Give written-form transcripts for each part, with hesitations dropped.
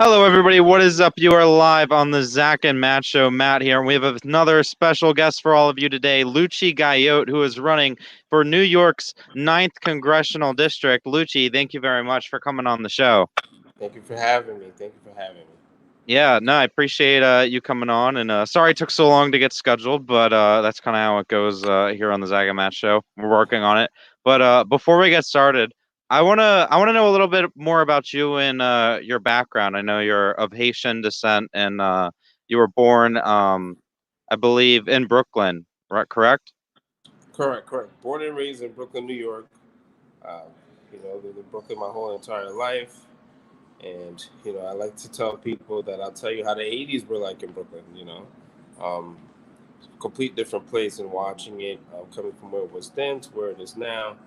Hello, everybody. What is up? You are live on the Zach and Matt Show. Matt here, and we have another special guest for all of you today, Lutchi Gayot, who is running for New York's ninth congressional district. Lutchi, thank you very much for coming on the show. Thank you for having me. Thank you for having me. Yeah, no, I appreciate you coming on, and sorry it took so long to get scheduled, but that's kind of how it goes here on the Zach and Matt Show. We're working on it, but before we get started, I wanna know a little bit more about you and your background. I know you're of Haitian descent, and you were born, I believe, in Brooklyn, right? Correct? Correct, correct. Born and raised in Brooklyn, New York. Uh, lived in Brooklyn my whole entire life. And, I like to tell people that I'll tell you how the 80s were like in Brooklyn, Um, Complete different place and watching it, coming from where it was then to where it is now.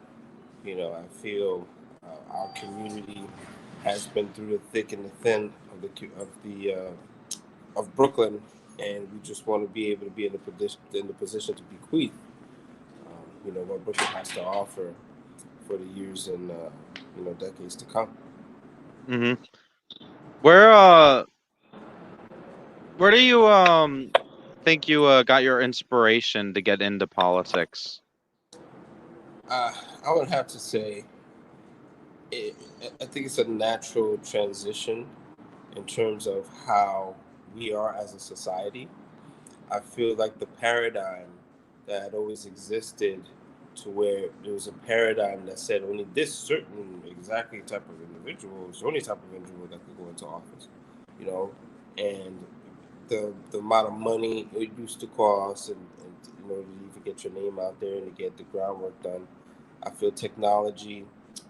I feel our community has been through the thick and the thin of Brooklyn, and we just want to be able to be in the position to bequeath, what Brooklyn has to offer for the years and decades to come. Mm-hmm. Where where do you think you got your inspiration to get into politics? Uh, I would have to say, it, I think it's a natural transition in terms of how we are as a society. I feel like the paradigm that had always existed, to where there was a paradigm that said only this certain exactly type of individual is the only type of individual that could go into office, you know, and the amount of money it used to cost, and to even get your name out there and to get the groundwork done. I feel technology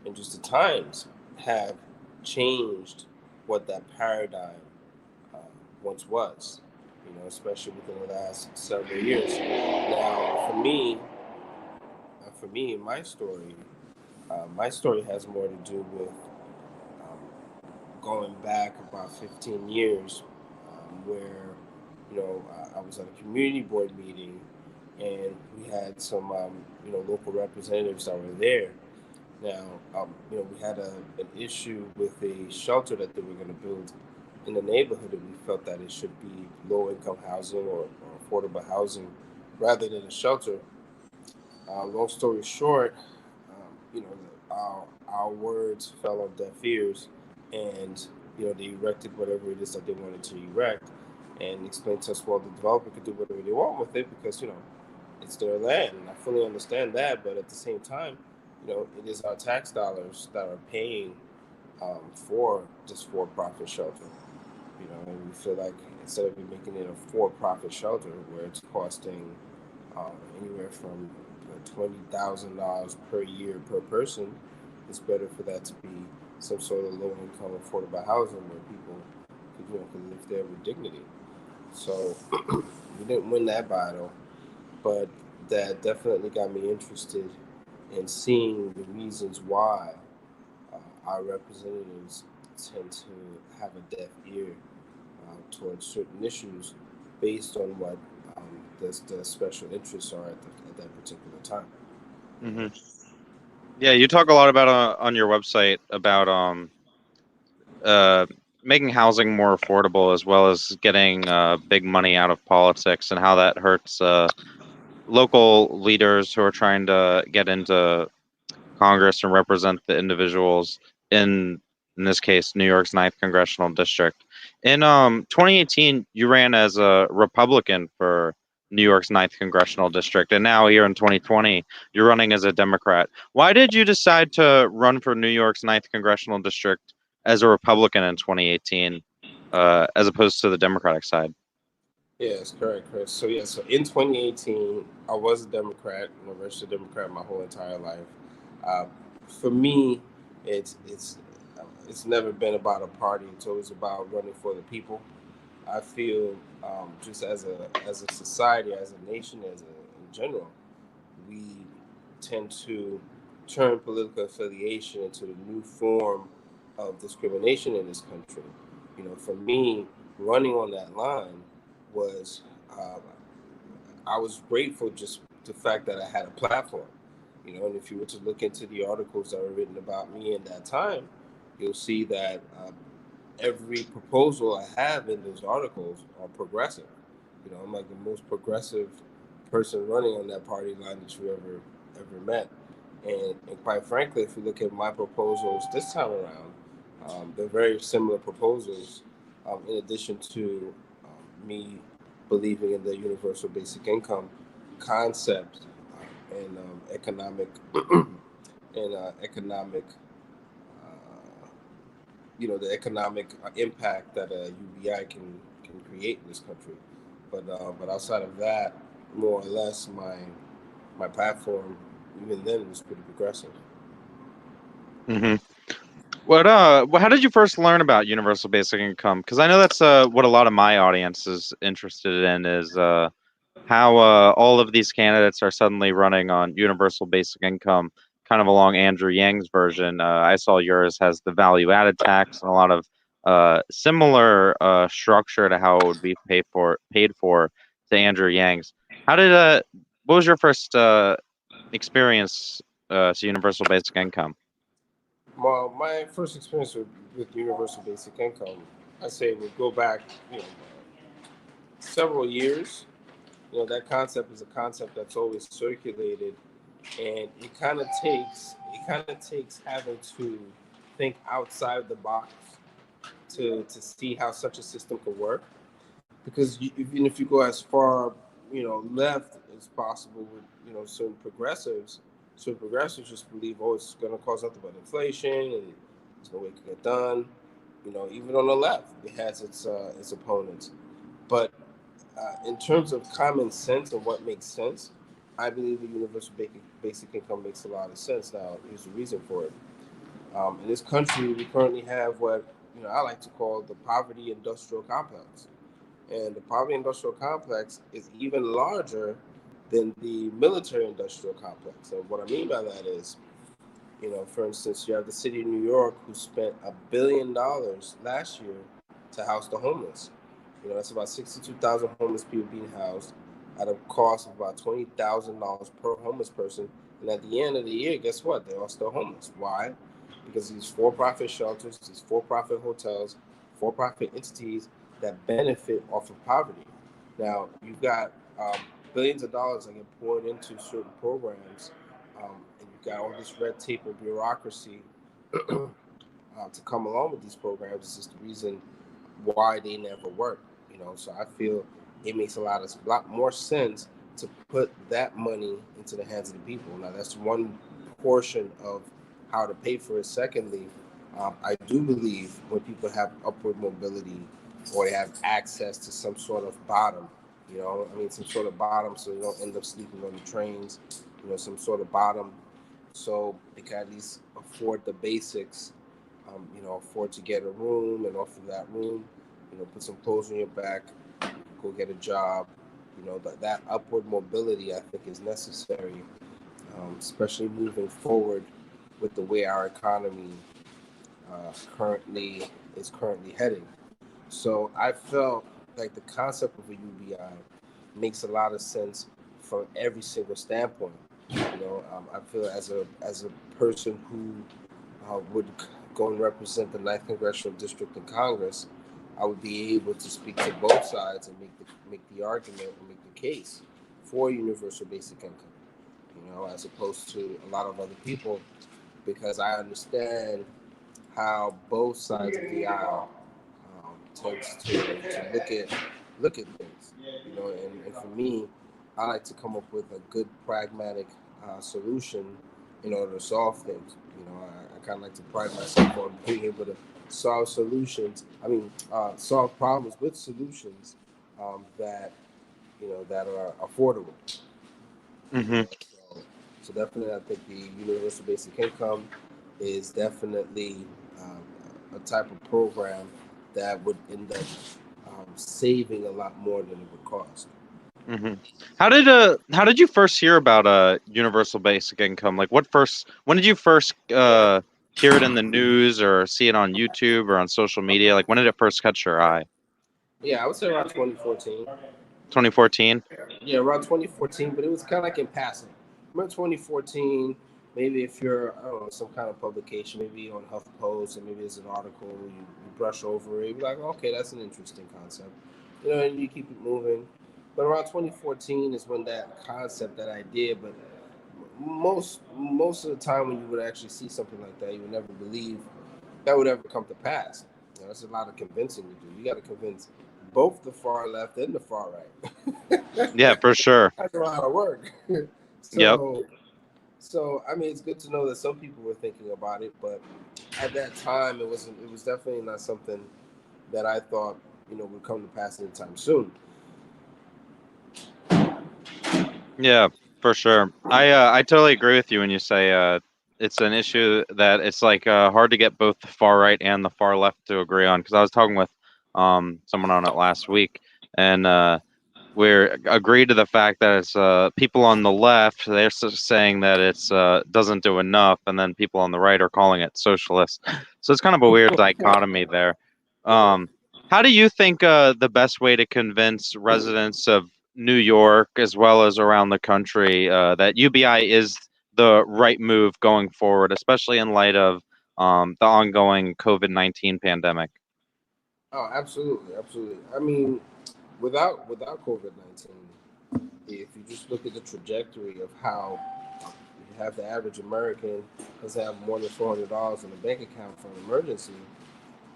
and just the times have changed what that paradigm uh, once was, especially within the last several years. Now, for me, my story has more to do with going back about 15 years, where I was at a community board meeting, and we had some local representatives that were there. Now, we had an issue with a shelter that they were going to build in the neighborhood, and we felt that it should be low income housing or affordable housing rather than a shelter. Long story short, our words fell on deaf ears, and they erected whatever it is that they wanted to erect, and explained to us, well, the developer could do whatever they want with it because it's their land. And I fully understand that, but at the same time, it is our tax dollars that are paying for this for-profit shelter. And we feel like instead of making it a for-profit shelter where it's costing anywhere from $20,000 per year per person, it's better for that to be some sort of low-income affordable housing where people could live there with dignity. So we didn't win that battle, but that definitely got me interested in seeing the reasons why our representatives tend to have a deaf ear towards certain issues based on what the special interests are at that particular time. You Hmm. know, Yeah, you talk a lot about on your website about uh making housing more affordable as well as getting big money out of politics and how that hurts local leaders who are trying to get into Congress and represent the individuals in in this case New York's ninth congressional district. In 2018, you ran as a Republican for New York's ninth congressional district, and now here in 2020, you're running as a Democrat. Why did you decide to run for New York's ninth congressional district as a Republican in 2018, as opposed to the Democratic side? yes, correct, Chris. So in 2018, I was a Democrat, a registered Democrat my whole entire life. Uh, for me, it's never been about a party. It's always about running for the people. I feel just as a society, as a nation, in general, we tend to turn political affiliation into the new form of discrimination in this country. For me, running on that line was uh, I was grateful just the fact that I had a platform. And if you were to look into the articles that were written about me in that time, you'll see that every proposal I have in those articles are progressive. I'm like the most progressive person running on that party line that you ever met. And quite frankly, if you look at my proposals this time around, they're very similar proposals. In addition to me believing in the universal basic income concept and economic and economic the economic impact that a UBI can create in this country. But outside of that, more or less, my platform even then was pretty progressive. Hmm. How did you first learn about universal basic income? Because I know that's what a lot of my audience is interested in is how all of these candidates are suddenly running on universal basic income, kind of along Andrew Yang's version. I saw yours has the value added tax and a lot of similar structure to how it would be paid for to Andrew Yang's. How did what was your first experience to universal basic income? Well, my first experience with universal basic income, I say would go back, several years. That concept is a concept that's always circulated, and it kind of takes having to think outside the box to see how such a system could work. Because even if you go as far left as possible with certain progressives just believe, oh, it's going to cause nothing but inflation and there's no way it can get done. Even on the left it has its opponents. But in terms of common sense and what makes sense, I believe the universal basic income makes a lot of sense. Now, here's the reason for it. In this country, we currently have what I like to call the poverty industrial complex, and the poverty industrial complex is even larger than the military industrial complex. And what I mean by that is, for instance, you have the city of New York who spent $1 billion last year to house the homeless. That's about 62,000 homeless people being housed at a cost of about $20,000 per homeless person. And at the end of the year, guess what? They're all still homeless. Why? Because these for-profit shelters, these for-profit hotels, for-profit entities that benefit off of poverty. Now, you've got billions of dollars that get poured into certain programs, and you've got all this red tape and bureaucracy to come along with these programs. This is the reason why they never work. So I feel it makes a lot more sense to put that money into the hands of the people. Now, that's one portion of how to pay for it. Secondly, I do believe when people have upward mobility or they have access to some sort of bottom, some sort of bottom so they don't end up sleeping on the trains, some sort of bottom so they can at least afford the basics, afford to get a room, and off of that room, put some clothes on your back, go get a job. That upward mobility I think is necessary, especially moving forward with the way our economy currently heading. So I felt like the concept of a UBI makes a lot of sense from every single standpoint. I feel as a person who would go and represent the 9th congressional district in Congress, I would be able to speak to both sides and make the argument and make the case for universal basic income. As opposed to a lot of other people, because I understand how both sides of the aisle tends to look at things. And for me, I like to come up with a good pragmatic solution in order to solve things. I kind of like to pride myself on being able to solve solutions. Solve problems with solutions that are affordable. Hmm. So definitely, I think the universal basic income is definitely a type of program that would end up saving a lot more than it would cost. Hmm. How did you first hear about universal basic income? Like when did you first hear it in the news or see it on YouTube or on social media? Like when did it first catch your eye? Yeah, I would say around 2014. 2014. Yeah, around 2014, but it was kind of like in passing. Remember 2014? maybe if you're, I don't know, some kind of publication, maybe on HuffPost, and maybe there's an article, you brush over it, you're like, okay, that's an interesting concept, and you keep it moving. But around 2014 is when that concept, that idea, but most of the time when you would actually see something like that, you would never believe that would ever come to pass. That's a lot of convincing to do. You got to convince both the far left and the far right. Yeah, for sure. That's a lot of work. Yep. so I mean, it's good to know that some people were thinking about it, but at that time, it wasn't. It was definitely not something that I thought would come to pass anytime soon. Yeah, for sure. I totally agree with you when you say it's an issue that it's like hard to get both the far right and the far left to agree on. Because I was talking with someone on it last week, and we're agreed to the fact that it's people on the left they're saying that it's doesn't do enough, and then people on the right are calling it socialist. So it's kind of a weird dichotomy there. Yeah. Um, how do you think the best way to convince residents of New York as well as around the country that UBI is the right move going forward, especially in light of the ongoing COVID-19 pandemic? Oh, absolutely, absolutely. I mean, without COVID-19, if you just look at the trajectory of how you have the average American has have more than $400 in a bank account for an emergency,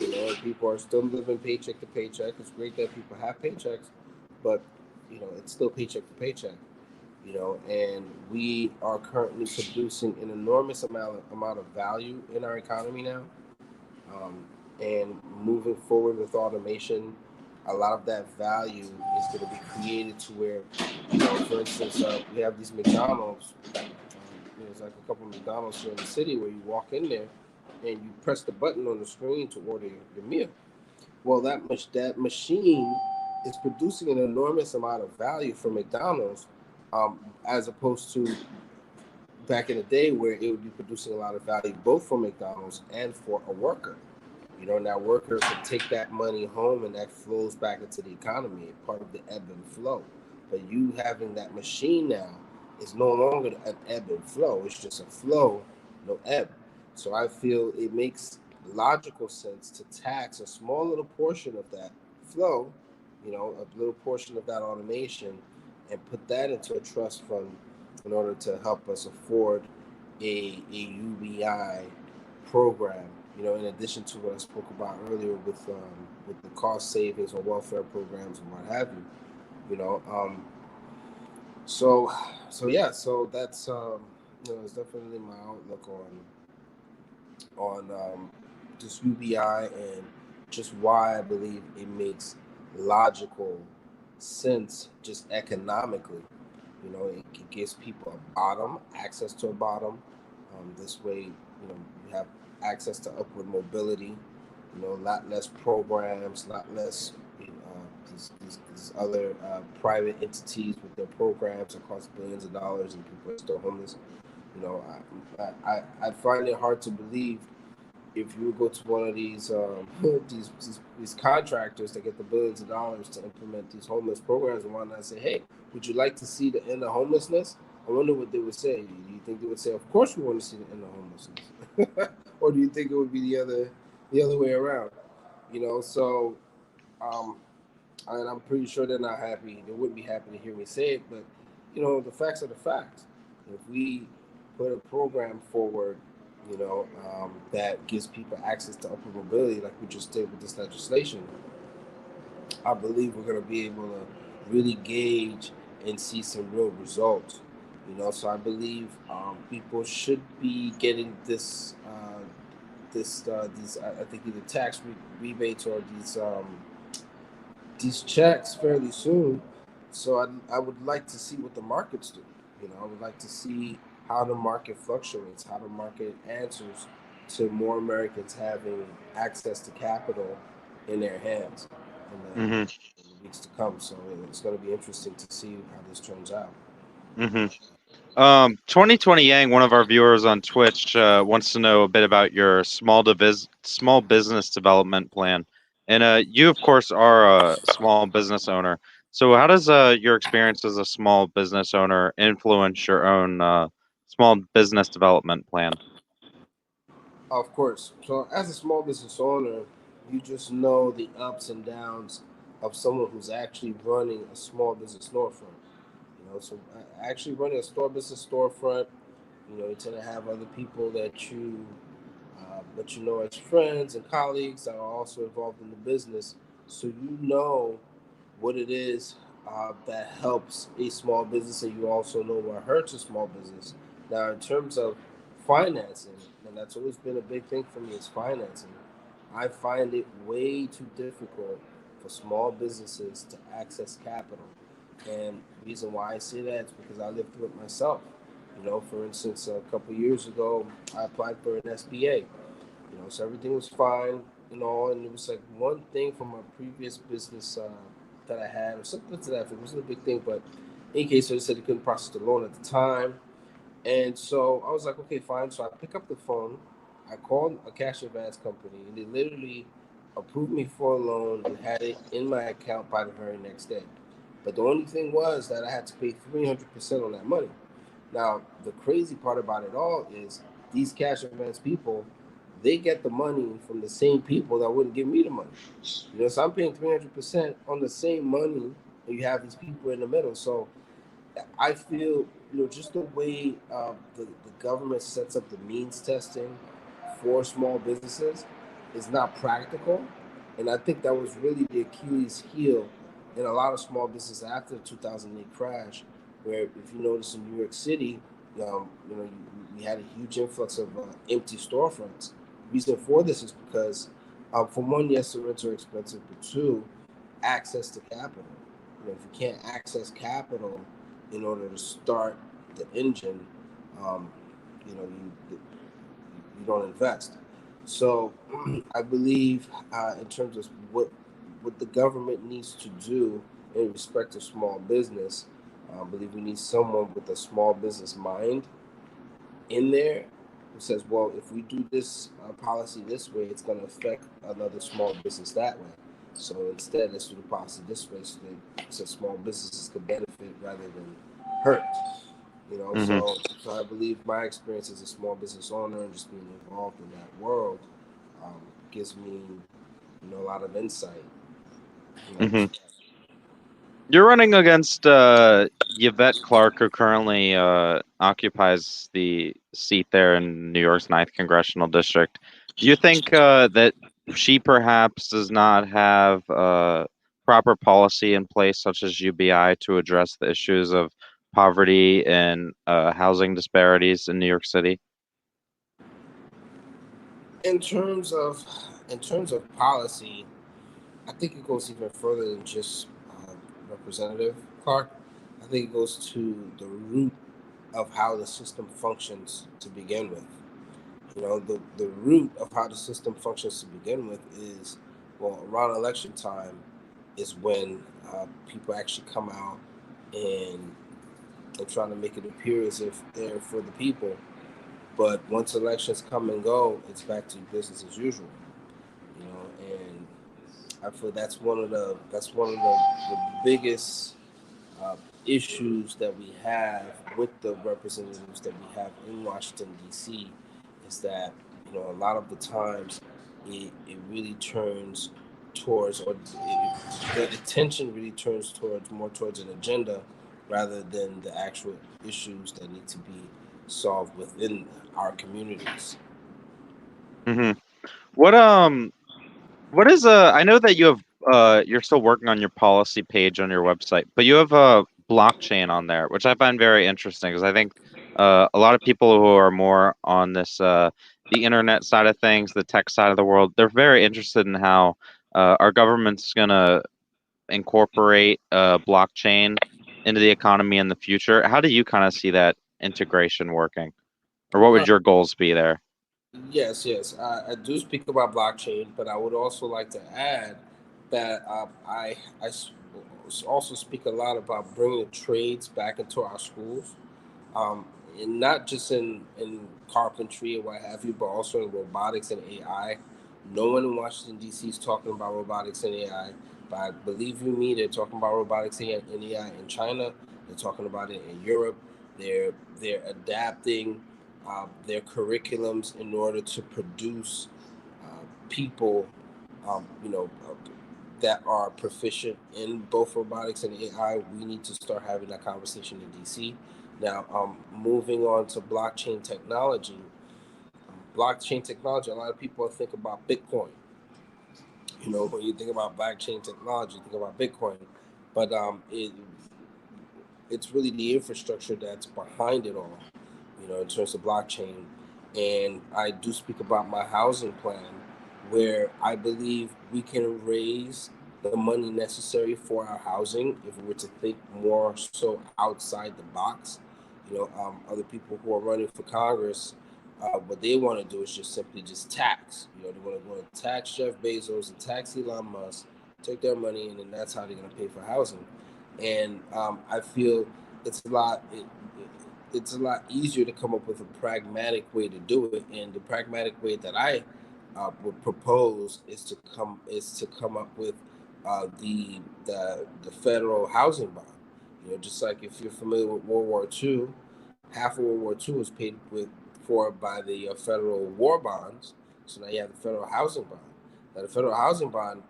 and people are still living paycheck to paycheck. It's great that people have paychecks, but it's still paycheck to paycheck. And we are currently producing an enormous amount of value in our economy now. Um, and moving forward with automation, a lot of that value is going to be created to where, for instance, we have these McDonald's. There's like a couple of McDonald's here in the city where you walk in there and you press the button on the screen to order your meal. Well, that machine is producing an enormous amount of value for McDonald's, as opposed to back in the day where it would be producing a lot of value both for McDonald's and for a worker. And that worker could take that money home and that flows back into the economy, part of the ebb and flow. But you having that machine now is no longer an ebb and flow. It's just a flow, no ebb. So I feel it makes logical sense to tax a small little portion of that flow, a little portion of that automation, and put that into a trust fund in order to help us afford a UBI program. In addition to what I spoke about earlier with the cost savings or welfare programs and what have you. You know, um, so yeah, so that's it's definitely my outlook on just UBI and just why I believe it makes logical sense just economically. It gives people a bottom, access to a bottom. This way, you have access to upward mobility. A lot less programs, a lot less these other private entities with their programs that cost billions of dollars and people are still homeless. I find it hard to believe if you go to one of these these contractors that get the billions of dollars to implement these homeless programs and whatnot, and say, "Hey, would you like to see the end of homelessness?" I wonder what they would say. Do you think they would say, "Of course, we want to see the end of homelessness," or do you think it would be the other way around? So um, and I'm pretty sure they're not happy. They wouldn't be happy to hear me say it, but the facts are the facts. If we put a program forward, that gives people access to upward mobility, like we just did with this legislation, I believe we're going to be able to really gauge and see some real results. So I believe people should be getting these I think either tax rebates or these checks fairly soon. So I would like to see what the markets do. I would like to see how the market fluctuates, how the market answers to more Americans having access to capital in their hands Hmm. in the weeks to come. So it's going to be interesting to see how this turns out. Hmm. 2020 Yang, one of our viewers on Twitch, wants to know a bit about your small business development plan. And you, of course, are a small business owner. So how does your experience as a small business owner influence your own small business development plan? Of course. So, as a small business owner, you just know the ups and downs of someone who's actually running a small business storefront. So actually running a store business storefront, you tend to have other people that you know as friends and colleagues that are also involved in the business. So you know what it is that helps a small business, and you also know what hurts a small business. Now, in terms of financing, and that's always been a big thing for me, is financing. I find it way too difficult for small businesses to access capital. And the reason why I say that is because I lived through it myself. For instance, a couple of years ago, I applied for an SBA. So everything was fine, and it was like one thing from a previous business that I had, or something to that effect. It wasn't a big thing, but in any case, so they said they couldn't process the loan at the time. And so I was like, okay, fine. So I pick up the phone, I called a cash advance company, and they literally approved me for a loan and had it in my account by the very next day. But the only thing was that I had to pay 300% on that money. Now, the crazy part about it all is these cash advance people, they get the money from the same people that wouldn't give me the money. So I'm paying 300% on the same money, and you have these people in the middle. So I feel, just the way the government sets up the means testing for small businesses is not practical. And I think that was really the Achilles heel in a lot of small businesses after the 2008 crash, where if you notice in New York City, we had a huge influx of empty storefronts. The reason for this is because, for one, yes, the rents are expensive, but two, access to capital. If you can't access capital in order to start the engine, um, you don't invest. So I believe in terms of what the government needs to do in respect to small business, I believe we need someone with a small business mind in there who says, well, if we do this policy this way, it's going to affect another small business that way. So instead, let's do the policy this way so small businesses could benefit rather than hurt. Hmm. So I believe my experience as a small business owner and just being involved in that world gives me, a lot of insight. Hmm. To You're running against Yvette Clarke, who currently occupies the seat there in New York's ninth congressional district. Do you think that she perhaps does not have proper policy in place, such as UBI, to address the issues of poverty and housing disparities in New York City? in terms of in terms of policy, I think it goes even further than just Representative Clark. I think it goes to the root of how the system functions to begin with. The root of how the system functions to begin with is, well, around election time is when people actually come out and trying to make it appear as if they're for the people. But once elections come and go, it's back to business as usual. And I feel that's one of the biggest uh, issues that we have with the representatives that we have in Washington D.C. is that a lot of the times it really turns towards, the attention really turns towards more towards an agenda rather than the actual issues that need to be solved within our communities. Hmm. What What is I know that you have you're still working on your policy page on your website, but you have a blockchain on there, which I find very interesting because I think a lot of people who are more on this the internet side of things, the tech side of the world, they're very interested in how our government's going to incorporate blockchain into the economy in the future. How do you kind of see that integration working, or what would Uh, your goals be there? Yes, yes. I do speak about blockchain, but I would also like to add that also speak a lot about bringing the trades back into our schools, um, and not just in carpentry and what have you, but also in robotics and AI. No one in Washington D.C. is talking about robotics and AI, but believe you me, they're talking about robotics and AI in China. They're talking about it in Europe. They're adapting their curriculums in order to produce people, that are proficient in both robotics and AI. We need to start having that conversation in DC. Now, moving on to blockchain technology. Blockchain technology. A lot of people think about Bitcoin. When you think about blockchain technology, you think about Bitcoin, but it's really the infrastructure that's behind it all, in terms of blockchain. And I do speak about my housing plan, where I believe we can raise the money necessary for our housing if we were to think more so outside the box. Other people who are running for Congress, what they want to do is just simply just tax. They want to tax Jeff Bezos and tax Elon Musk, take their money, and then that's how they're going to pay for housing. And I feel it's a lot. It's a lot easier to come up with a pragmatic way to do it, and the pragmatic way that I would propose is to come up with the federal housing bond. Just like if you're familiar with World War II, half of World War II was paid for by the federal war bonds. So now you have the federal housing bond. Now the federal housing bond,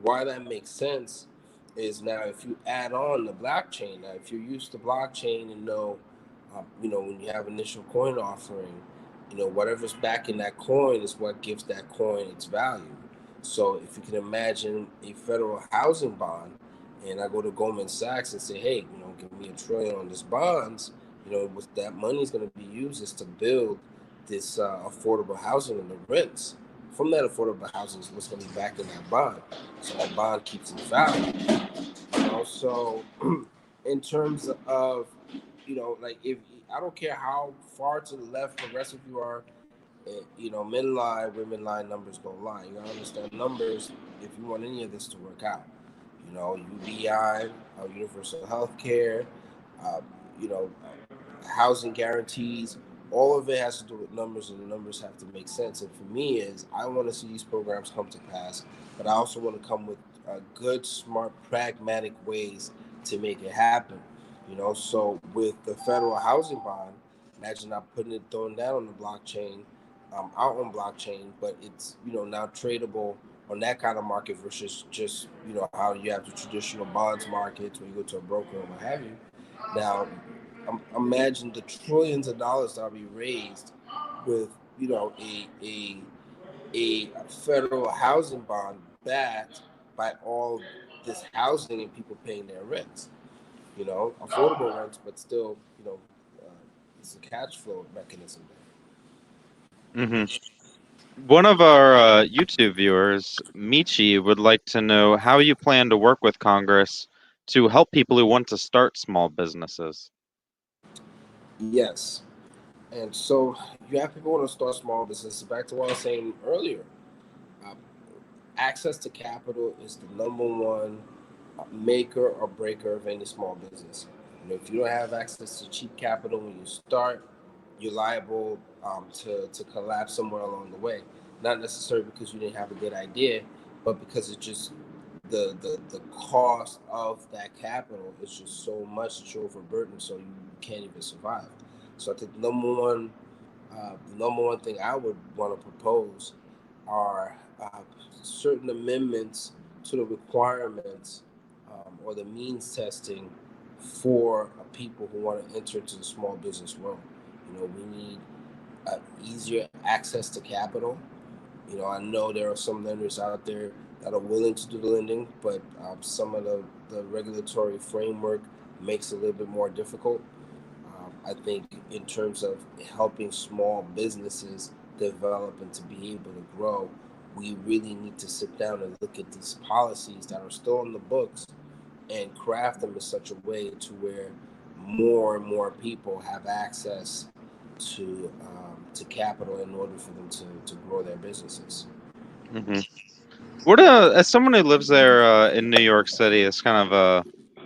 why that makes sense is now if you add on the blockchain. Now if you're used to blockchain and when you have initial coin offering, whatever's backing that coin is what gives that coin its value. So if you can imagine a federal housing bond, and I go to Goldman Sachs and say, hey, give me $1 trillion on this bonds, what that money is going to be used is to build this affordable housing, and the rents from that affordable housing is what's going to be back in that bond. So that bond keeps its value. So in terms of, like if I don't care how far to the left progressive you are, men lie, women lie, numbers don't lie. You gotta understand numbers if you want any of this to work out. UBI, universal health care, uh, you know, housing guarantees, all of it has to do with numbers, and the numbers have to make sense. And for me, is I want to see these programs come to pass, but I also want to come with good, smart, pragmatic ways to make it happen. So with the federal housing bond, imagine not putting it throwing that on the blockchain, out on blockchain, but it's now tradable on that kind of market versus just how you have the traditional bonds markets where you go to a broker or what have you. Now, imagine the trillions of dollars that'll be raised with a federal housing bond backed by all this housing and people paying their rents. Affordable rents, but still, uh, it's a cash flow mechanism Hmm. One of our YouTube viewers, Michi, would like to know how you plan to work with Congress to help people who want to start small businesses. there. Yes. And so you have people want to start small businesses. Back to what I was saying earlier, uh, access to capital is the number one maker or breaker of any small business. If you don't have access to cheap capital when you start, you're liable to collapse somewhere along the way. Not necessarily because you didn't have a good idea, but because it's just the cost of that capital is just so much that you're overburdened, so you can't even survive. So I think the number one thing I would want to propose are certain amendments to the requirements or the means testing for people who want to enter into the small business world. We need easier access to capital. I know there are some lenders out there that are willing to do the lending, but some of the regulatory framework makes it a little bit more difficult. I think in terms of helping small businesses develop and to be able to grow, we really need to sit down and look at these policies that are still in the books and craft them in such a way to where more and more people have access to capital in order for them to grow their businesses. Hmm. What as someone who lives there in New York City, it's kind of a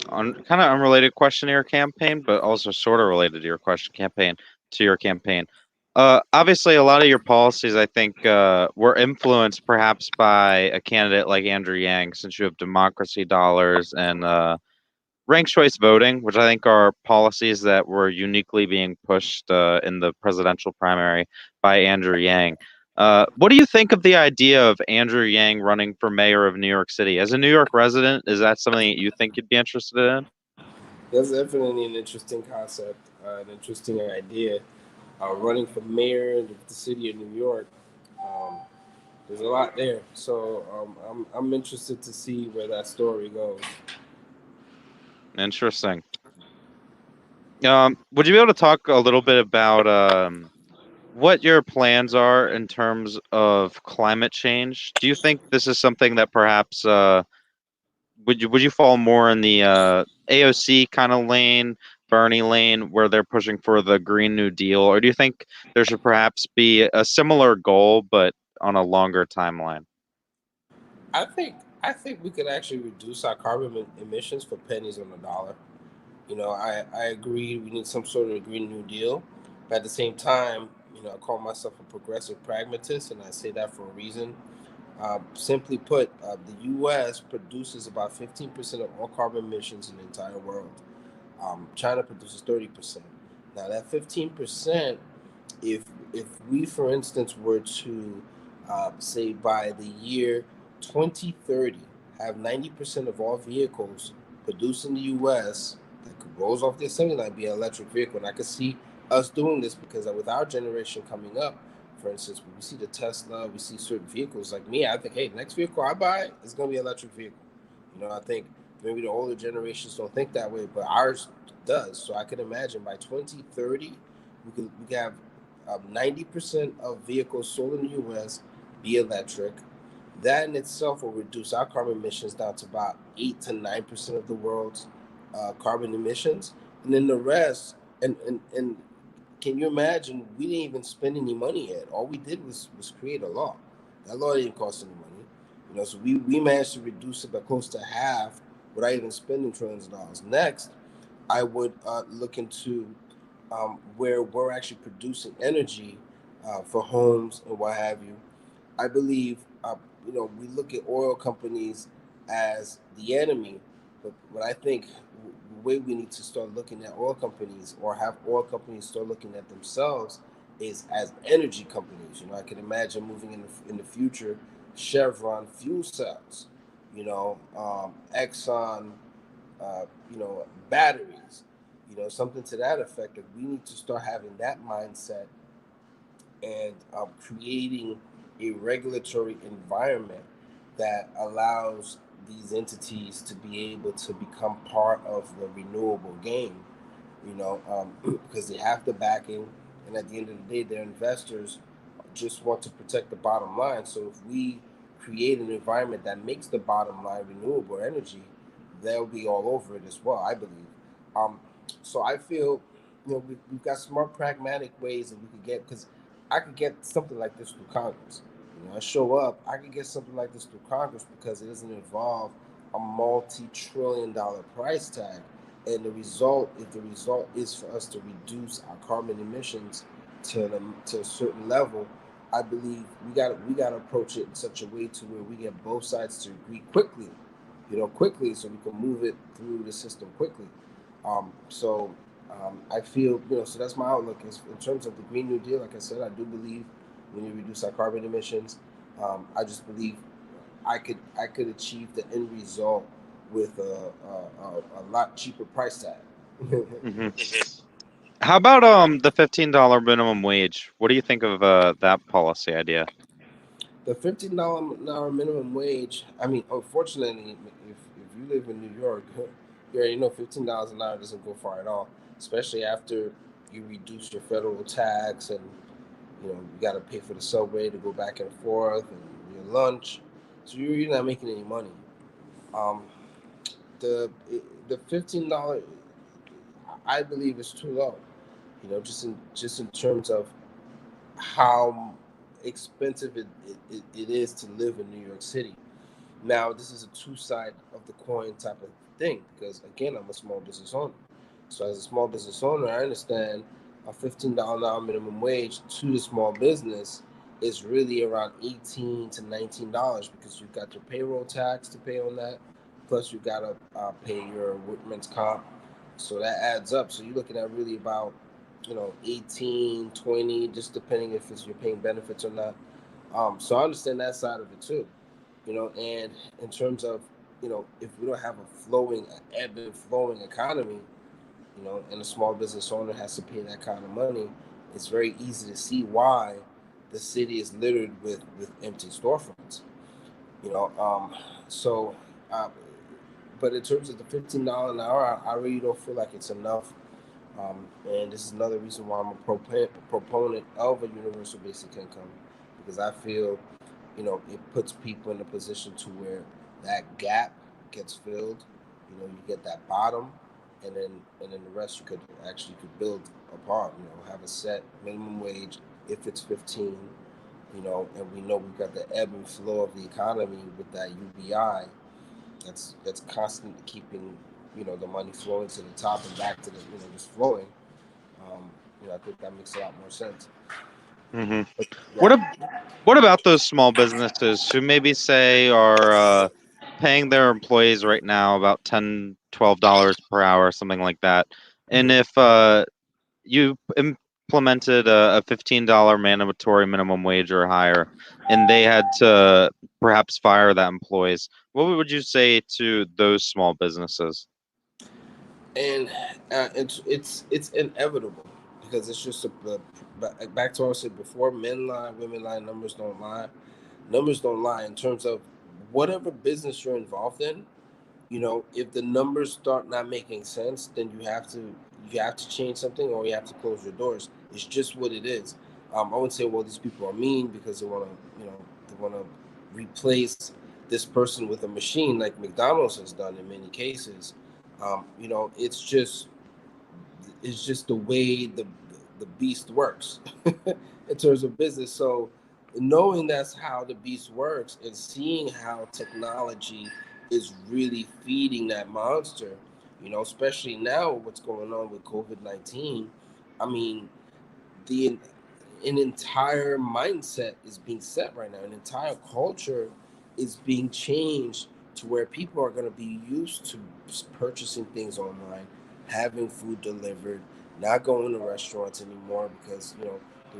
kind of unrelated question to your campaign, but also sort of related to your campaign. Obviously, a lot of your policies, I think, were influenced perhaps by a candidate like Andrew Yang, since you have democracy dollars and ranked choice voting, which I think are policies that were uniquely being pushed in the presidential primary by Andrew Yang. What do you think of the idea of Andrew Yang running for mayor of New York City? As a New York resident, is that something that you think you'd be interested in? That's definitely an interesting concept, an interesting idea. Running for mayor of the city of New York, um, there's a lot there. So I'm interested to see where that story goes. Interesting. Would you be able to talk a little bit about what your plans are in terms of climate change? Do you think this is something that perhaps would you fall more in the AOC kind of lane, Bernie lane, where they're pushing for the Green New Deal, or do you think there should perhaps be a similar goal but on a longer timeline? I think we could actually reduce our carbon emissions for pennies on the dollar. I agree we need some sort of Green New Deal, but at the same time, I call myself a progressive pragmatist, and I say that for a reason. Simply put, the U.S. produces about 15% of all carbon emissions in the entire world. China produces 30%. Now, that 15%, if if we, for instance, were to say by the year 2030, have 90% of all vehicles produced in the U.S. that could rolls off the assembly line be an electric vehicle, and I could see us doing this because with our generation coming up, for instance, when we see the Tesla, we see certain vehicles like me. I think, hey, the next vehicle I buy is going to be an electric vehicle. I think maybe the older generations don't think that way, but ours does. So I can imagine by 2030, we could have 90% of vehicles sold in the U.S. be electric. That in itself will reduce our carbon emissions down to about 8 to 9% of the world's carbon emissions, and then the rest. And can you imagine? We didn't even spend any money yet. All we did was create a law. That law didn't cost any money. So we managed to reduce it by close to half without even spending trillions of dollars. Next, I would look into where we're actually producing energy for homes and what have you. I believe, we look at oil companies as the enemy, but what I think the way we need to start looking at oil companies or have oil companies start looking at themselves is as energy companies. I can imagine moving in the future, Chevron fuel cells, Exxon, batteries, something to that effect. That we need to start having that mindset and creating a regulatory environment that allows these entities to be able to become part of the renewable game, because they have the backing, and at the end of the day, their investors just want to protect the bottom line. So if we create an environment that makes the bottom line renewable energy, they'll be all over it as well, I believe. Um, so I feel, we've got smart, pragmatic ways that we could get, because I could get something like this through Congress. I show up, I could get something like this through Congress because it doesn't involve a multi-trillion-dollar price tag. And if the result is for us to reduce our carbon emissions to a certain level, I believe we got to approach it in such a way to where we get both sides to agree quickly, quickly, so we can move it through the system quickly. I feel, so that's my outlook. In terms of the Green New Deal, like I said, I do believe we need to reduce our carbon emissions. I just believe I could achieve the end result with a lot cheaper price tag. Hmm. How about the $15 minimum wage? What do you think of that policy idea? The $15 an hour minimum wage. I mean, unfortunately, if you live in New York, you already know $15 an hour doesn't go far at all. Especially after you reduce your federal tax, and you got to pay for the subway to go back and forth and your lunch. So you're not making any money. Um, the the $15, I believe, is too low. Just in terms of how expensive it is to live in New York City. Now, this is a two side of the coin type of thing because, again, I'm a small business owner. So, as a small business owner, I understand a $15 an hour minimum wage to the small business is really around $18 to $19 because you've got your payroll tax to pay on that. plus you gotta pay your workman's comp, so that adds up. So you're looking at really about 18, 20, just depending if you're paying benefits or not. So I understand that side of it too. And in terms of if we don't have a flowing, ebb and flowing economy, and a small business owner has to pay that kind of money, it's very easy to see why the city is littered with empty storefronts. You know, so, uh, but in terms of the $15 an hour, I really don't feel like it's enough. And this is another reason why I'm a proponent of a universal basic income, because I feel, it puts people in a position to where that gap gets filled. You get that bottom, and then the rest you could build upon. Have a set minimum wage if it's 15. And we know we've got the ebb and flow of the economy with that UBI. That's constantly keeping the money flowing to the top and back to the just flowing. I think that makes a lot more sense. Hmm. But What yeah. what about those small businesses who maybe say are paying their employees right now about $10, $12 per hour, something like that? And if you implemented a $15 mandatory minimum wage or higher, and they had to perhaps fire that employees, what would you say to those small businesses? And it's inevitable, because it's just back to what I said before: men lie, women lie, numbers don't lie. Numbers don't lie in terms of whatever business you're involved in. If the numbers start not making sense, then you have to change something, or you have to close your doors. It's just what it is. I wouldn't say, well, these people are mean because they want to replace this person with a machine like McDonald's has done in many cases. It's just the way the beast works in terms of business. So knowing that's how the beast works and seeing how technology is really feeding that monster, especially now what's going on with COVID-19. I mean, the an entire mindset is being set right now. An entire culture is being changed to where people are going to be used to purchasing things online, having food delivered, not going to restaurants anymore, because the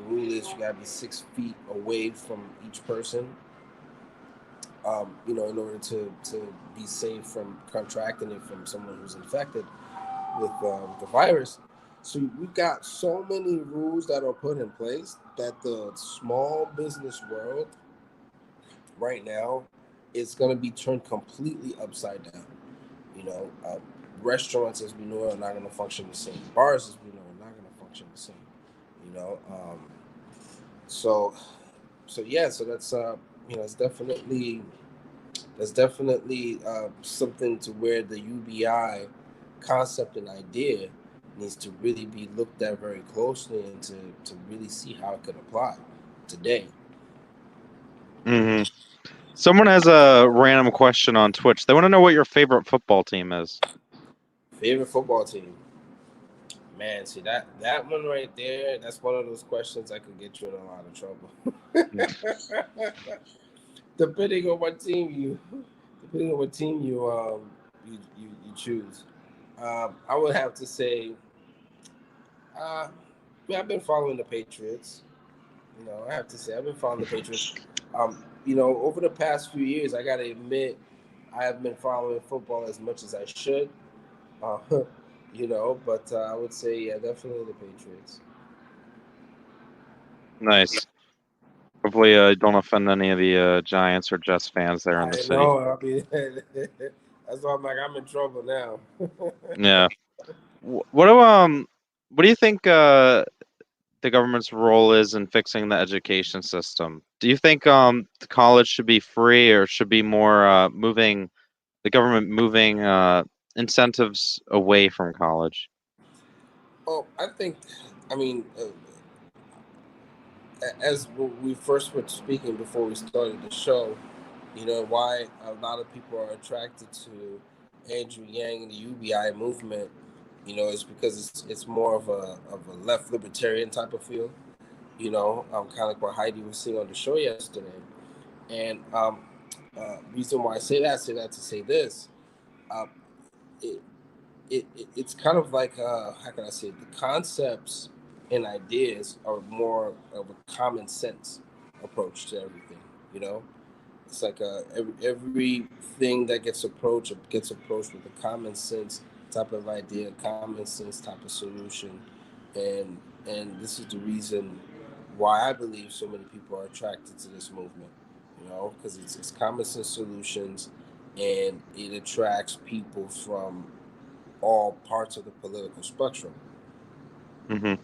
rule is you got to be 6 feet away from each person. In order to be safe from contracting it from someone who's infected with the virus. So we've got so many rules that are put in place that the small business world right now is going to be turned completely upside down. You know, uh, Restaurants as we know are not going to function the same. Bars as we know are not going to function the same. You know, so yeah, so it's definitely something to where the UBI concept and idea needs to really be looked at very closely, and to really see how it could apply today. Hmm. Someone has a random question on Twitch. They want to know what your favorite football team is. Favorite football team? Man, see that one right there. That's one of those questions that could get you in a lot of trouble. depending on what team you, depending on what team you choose. I would have to say, uh, I've been following the Patriots. I have to say I've been following the Patriots. Over the past few years, I got to admit, I have been following football as much as I should. Uh, but I would say, yeah, definitely the Patriots. Nice. Hopefully, don't offend any of the Giants or Jets fans there in the I city. know. I mean, that's why I'm in trouble now. Yeah. What do you think the government's role is in fixing the education system? Do you think the college should be free, or should be more moving the government moving incentives away from college? Oh, I mean, as we first were speaking before we started the show, why a lot of people are attracted to Andrew Yang and the UBI movement, is because it's more of a left libertarian type of feel. Kind of like what Heidi was saying on the show yesterday. And reason why I say that to say this. Um, it, it's kind of like how can I say it? The concepts and ideas are more of a common sense approach to everything. You know, it's like everything that gets approached with a common sense type of idea, common sense type of solution, and this is the reason why I believe so many people are attracted to this movement. You know, because it's common sense solutions, and it attracts people from all parts of the political spectrum. Hmm.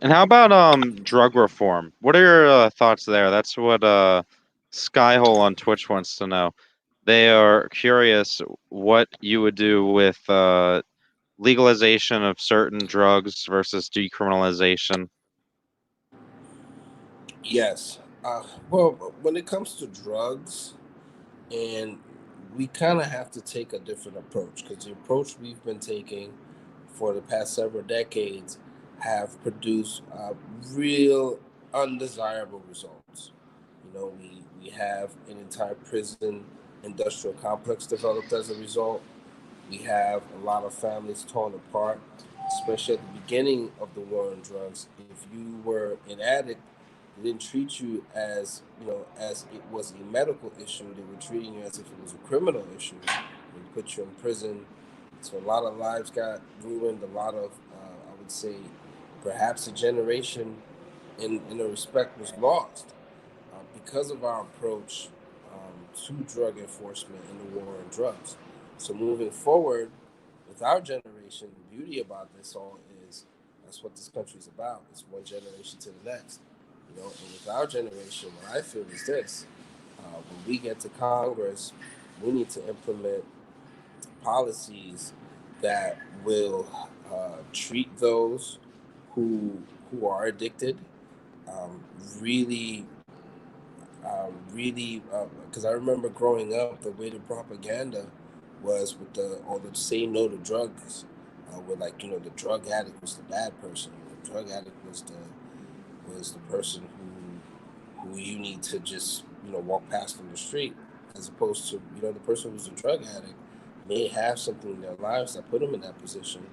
And how about drug reform? What are your thoughts there? That's what Skyhole on Twitch wants to know. They are curious what you would do with legalization of certain drugs versus decriminalization. Yes. Well, when it comes to drugs, and we kind of have to take a different approach because the approach we've been taking for the past several decades have produced real undesirable results. You know, we have an entire prison industrial complex developed as a result. We have a lot of families torn apart, especially at the beginning of the war on drugs. If you were an addict, they didn't treat you as as it was a medical issue. They were treating you as if it was a criminal issue. They put you in prison. So a lot of lives got ruined. A lot of I would say perhaps a generation in a respect was lost because of our approach to drug enforcement and the war on drugs. So moving forward, with our generation, the beauty about this all is that's what this country is about. It's one generation to the next. You know, and with our generation, what I feel is this: when we get to Congress, we need to implement policies that will treat those who are addicted um, really really because I remember growing up, the way the propaganda was with the all the say no to drugs, where like the drug addict was the bad person, the drug addict was the person who you need to just walk past on the street, as opposed to the person who's a drug addict may have something in their lives that put them in that position.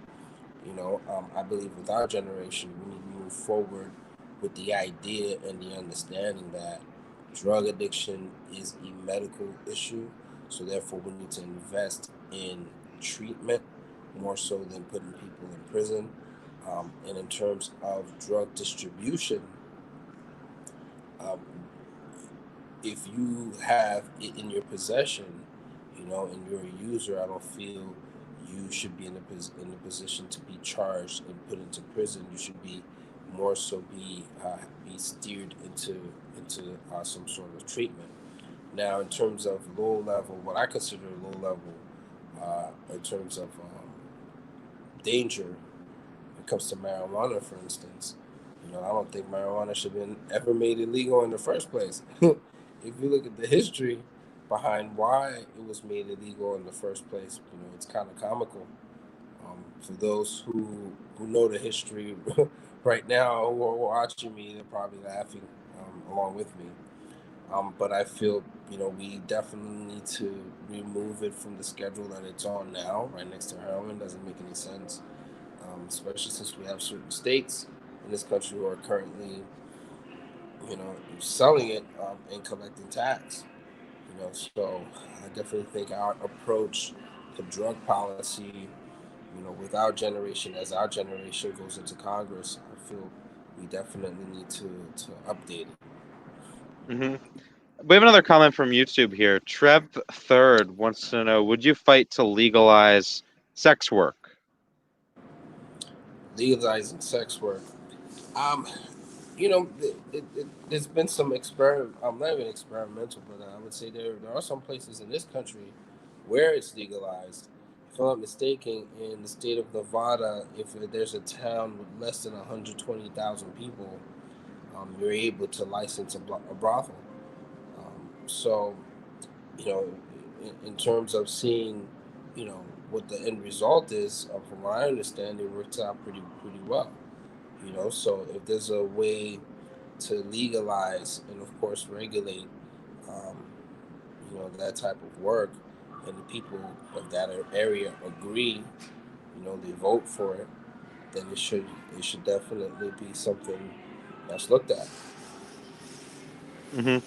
I believe with our generation, we need to move forward with the idea and the understanding that drug addiction is a medical issue. So therefore, we need to invest in treatment more so than putting people in prison. And in terms of drug distribution, um, if you have it in your possession, and you're a user, I don't feel you should be in a position to be charged and put into prison. You should be more so be steered into some sort of treatment. Now, in terms of low level, what I consider low level, in terms of danger, when it comes to marijuana, for instance, I don't think marijuana should have been ever made illegal in the first place. If you look at the history behind why it was made illegal in the first place, it's kind of comical. For those who know the history right now who are watching me, they're probably laughing along with me. But I feel we definitely need to remove it from the schedule that it's on now, right next to heroin. Doesn't make any sense, especially since we have certain states in this country who are currently selling it and collecting tax. So I definitely think our approach to drug policy, with our generation, as our generation goes into Congress, I feel we definitely need to update it. Hmm. We have another comment from YouTube here. Trev Third wants to know: would you fight to legalize sex work? Legalizing sex work. Um, there's been some experiment. Not even experimental, but I would say there are some places in this country where it's legalized. If I'm not mistaken, in the state of Nevada, if there's a town with less than 120,000 people, you're able to license a brothel. So, you know, in terms of seeing, what the end result is, from what I understand, it works out pretty well. So if there's a way to legalize and of course regulate, um, that type of work, and the people of that area agree, they vote for it, then it should definitely be something that's looked at. Hmm.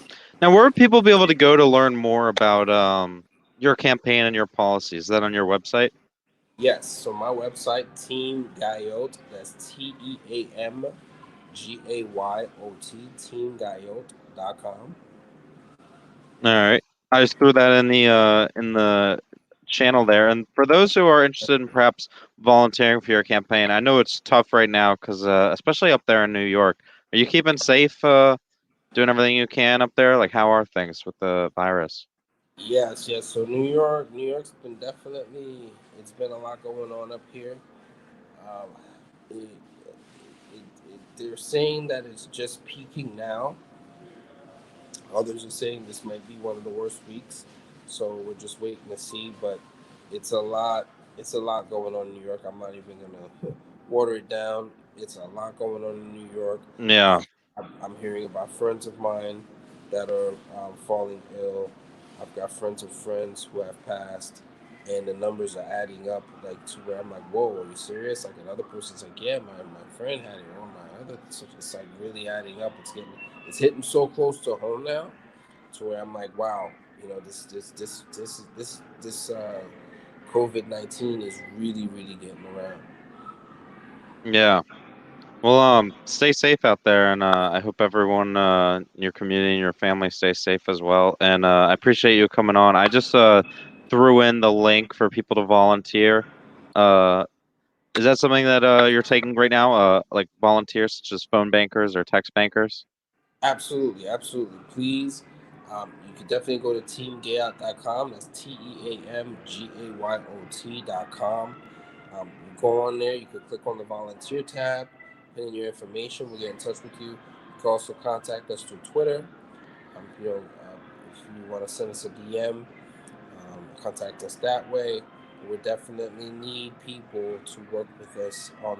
Now, where would people be able to go to learn more about your campaign and your policies? Is that on your website? Yes, so my website, Team Gayot, that's TeamGayot, teamgayot.com. All right. I just threw that in the channel there. And for those who are interested in perhaps volunteering for your campaign, I know it's tough right now because especially up there in New York. Are you keeping safe, doing everything you can up there? Like, how are things with the virus? Yes, yes. So New York's been definitely, it's been a lot going on up here. Um, it, they're saying that it's just peaking now. Others are saying this might be one of the worst weeks. So we're just waiting to see. But it's a lot. It's a lot going on in New York. I'm not even gonna water it down. It's a lot going on in New York. Yeah. I'm hearing about friends of mine that are falling ill. I've got friends of friends who have passed, and the numbers are adding up like to where I'm like, whoa, are you serious? Like another person's like, yeah, my friend had it, or my other. So it's like really adding up. It's hitting so close to home now, to where I'm like, wow, this COVID-19 is really getting around. Yeah. Well, stay safe out there, and I hope everyone in your community and your family stays safe as well. And I appreciate you coming on. I just threw in the link for people to volunteer. Uh, is that something that you're taking right now? Like volunteers, such as phone bankers or text bankers? Absolutely, absolutely. Please, you can definitely go to teamgayot.com. That's TeamGayot.com. You go on there, you can click on the volunteer tab, put in your information, we'll get in touch with you. You can also contact us through Twitter. If you want to send us a DM, contact us that way. We definitely need people to work with us on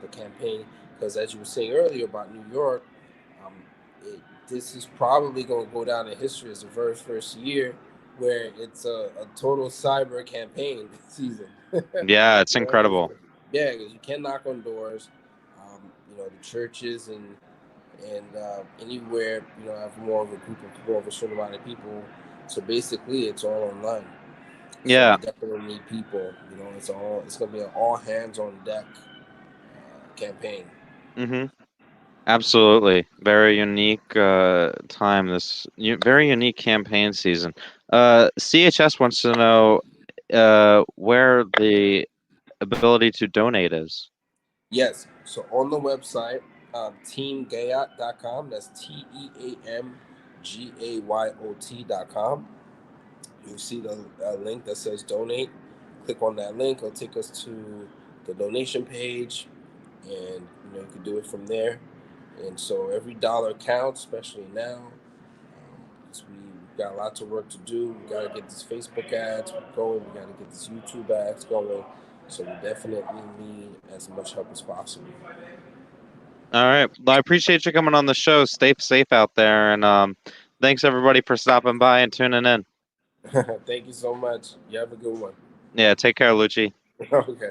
the campaign because, as you were saying earlier about New York, um, this is probably going to go down in history as the very first year where it's a total cyber campaign season. Yeah, it's You know, incredible. yeah, because you can knock on doors. The churches and anywhere have more of a group of more of a certain amount of people. So basically, it's all online. So Yeah. we definitely need people. It's gonna be an all hands on deck campaign. Mm-hmm. Absolutely. Very unique time. Very unique campaign season. CHS wants to know where the ability to donate is. Yes. So on the website, teamgayot.com. That's TeamGayot.com. You'll see the link that says donate. Click on that link. It'll take us to the donation page, and you can do it from there. And so every dollar counts, especially now. We've got lots of work to do. We got to get these Facebook ads going. We got to get these YouTube ads going. So we definitely need as much help as possible. All right. Well, I appreciate you coming on the show. Stay safe out there, and thanks everybody for stopping by and tuning in. Thank you so much. You have a good one. Yeah, take care, Lucci. Okay.